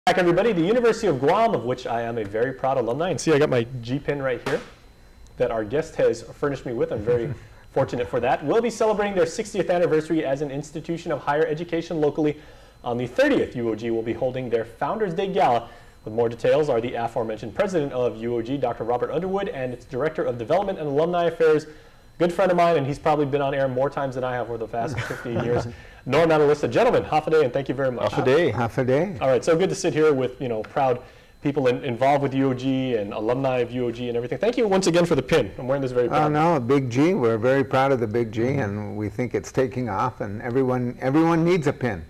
Back, everybody. The University of Guam, of which I am a very proud alumni, and see I got my G pin right here that our guest has furnished me with. I'm very fortunate for that. Will be celebrating their 60th anniversary as an institution of higher education locally. On the 30th, UOG will be holding their Founders Day Gala. With more details are the aforementioned president of UOG, Dr. Robert Underwood, and its director of development and alumni affairs, good friend of mine, and he's probably been on air more times than I have over the past 15 years. Norm Analista. Gentlemen, half a day, and thank you very much. Half a day. Half a day. All right, so good to sit here with, proud people involved with UOG and alumni of UOG and everything. Thank you once again for the pin. I'm wearing this very proud. Oh no, Big G. We're very proud of the Big G, and we think it's taking off, and everyone needs a pin.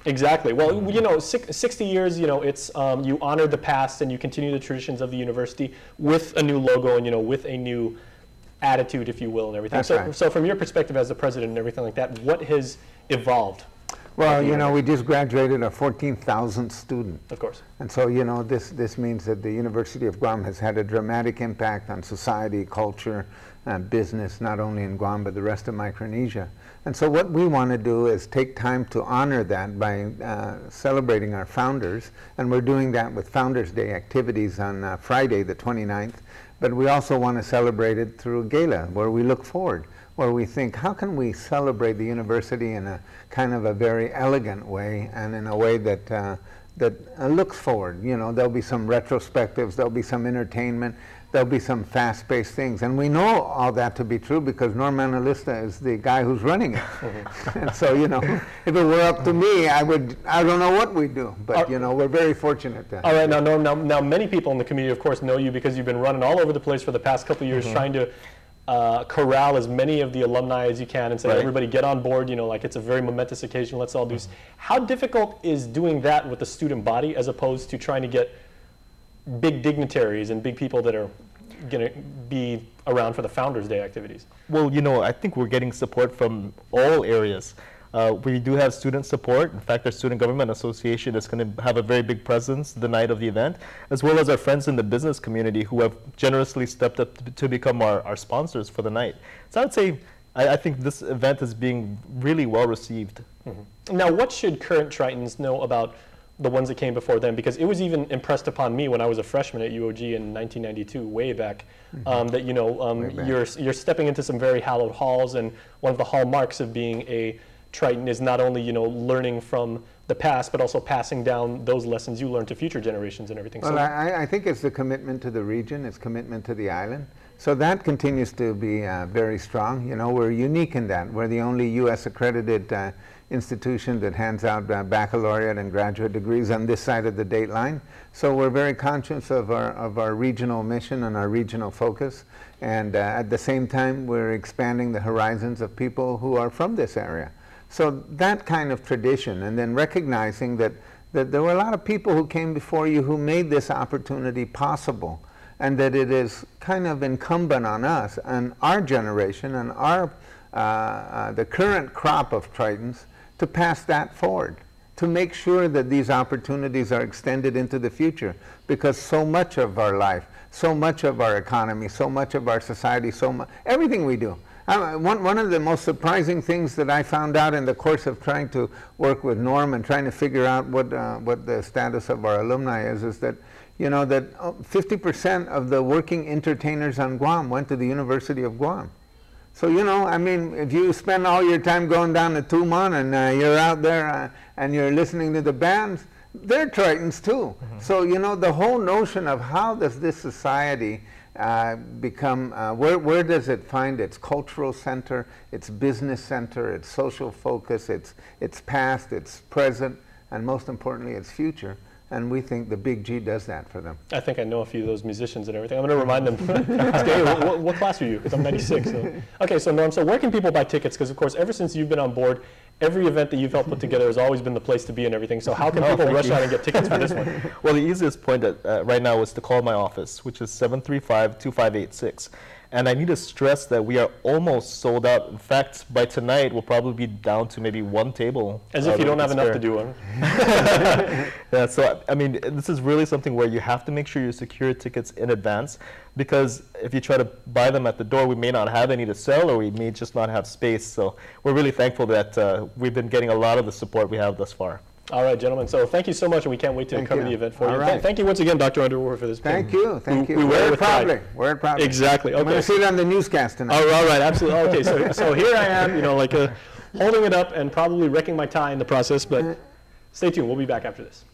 Exactly. Well, 60 years, it's you honor the past and you continue the traditions of the university with a new logo and, with a new attitude, if you will, and everything. That's right. So from your perspective as the president and everything like that, what has evolved? Well, we just graduated a 14,000 student. Of course. And so, this means that the University of Guam has had a dramatic impact on society, culture, business, not only in Guam, but the rest of Micronesia. And so what we want to do is take time to honor that by celebrating our founders. And we're doing that with Founders Day activities on Friday, the 29th. But we also want to celebrate it through a gala where we look forward, where we think, how can we celebrate the university in a kind of a very elegant way and in a way that looks forward. There'll be some retrospectives, there'll be some entertainment, there'll be some fast-paced things. And we know all that to be true because Norm Analista is the guy who's running it. And so, if it were up to me, I don't know what we'd do. But, we're very fortunate then. All right, now, Norm, now many people in the community, of course, know you because you've been running all over the place for the past couple of years trying to corral as many of the alumni as you can and say, everybody get on board, like it's a very momentous occasion, let's all do. How difficult is doing that with the student body as opposed to trying to get big dignitaries and big people that are going to be around for the Founders Day activities? Well, I think we're getting support from all areas. We do have student support. In fact, our Student Government Association is going to have a very big presence the night of the event, as well as our friends in the business community who have generously stepped up to become our sponsors for the night. So I would say I think this event is being really well received. Now, what should current Tritons know about the ones that came before them? Because it was even impressed upon me when I was a freshman at UOG in 1992, way back, that you're stepping into some very hallowed halls, and one of the hallmarks of being a Triton is not only learning from the past, but also passing down those lessons you learned to future generations and everything. Well, I think it's the commitment to the region, it's commitment to the island. So that continues to be very strong. We're unique in that. We're the only U.S. accredited institution that hands out baccalaureate and graduate degrees on this side of the date line. So we're very conscious of our regional mission and our regional focus. And at the same time, we're expanding the horizons of people who are from this area. So that kind of tradition, and then recognizing that there were a lot of people who came before you who made this opportunity possible, and that it is kind of incumbent on us and our generation and the current crop of Tritons to pass that forward, to make sure that these opportunities are extended into the future, because so much of our life, so much of our economy, so much of our society, everything we do. One of the most surprising things that I found out in the course of trying to work with Norm and trying to figure out what the status of our alumni is that, that 50% of the working entertainers on Guam went to the University of Guam. So, if you spend all your time going down to Tumon and you're out there and you're listening to the bands, they're Tritons too. So, the whole notion of how does this society become, where does it find its cultural center, its business center, its social focus, its past, its present, and most importantly, its future? And we think the Big G does that for them. I think I know a few of those musicians and everything. I'm going to remind them. What class are you? Because I'm 96. So. Okay, so Norm, so where can people buy tickets? Because, of course, ever since you've been on board, every event that you've helped put together has always been the place to be and everything. So how can people rush out and get tickets for this one? Well, the easiest point right now is to call my office, which is 735-2586. And I need to stress that we are almost sold out. In fact, by tonight, we'll probably be down to maybe one table. As if you don't have enough to do. Yeah, so, I mean, this is really something where you have to make sure you secure tickets in advance, because if you try to buy them at the door, we may not have any to sell, or we may just not have space. So we're really thankful that we've been getting a lot of the support we have thus far. All right, gentlemen. So thank you so much, and we can't wait to cover the event for you. Right. Thank you once again, Dr. Underwood, for this. Thank you. Thank you. We wear it proudly. Wear it proudly. Exactly. Okay. I'm going to see it on the newscast tonight. All right, absolutely. Okay, so here I am, like holding it up and probably wrecking my tie in the process, but stay tuned. We'll be back after this.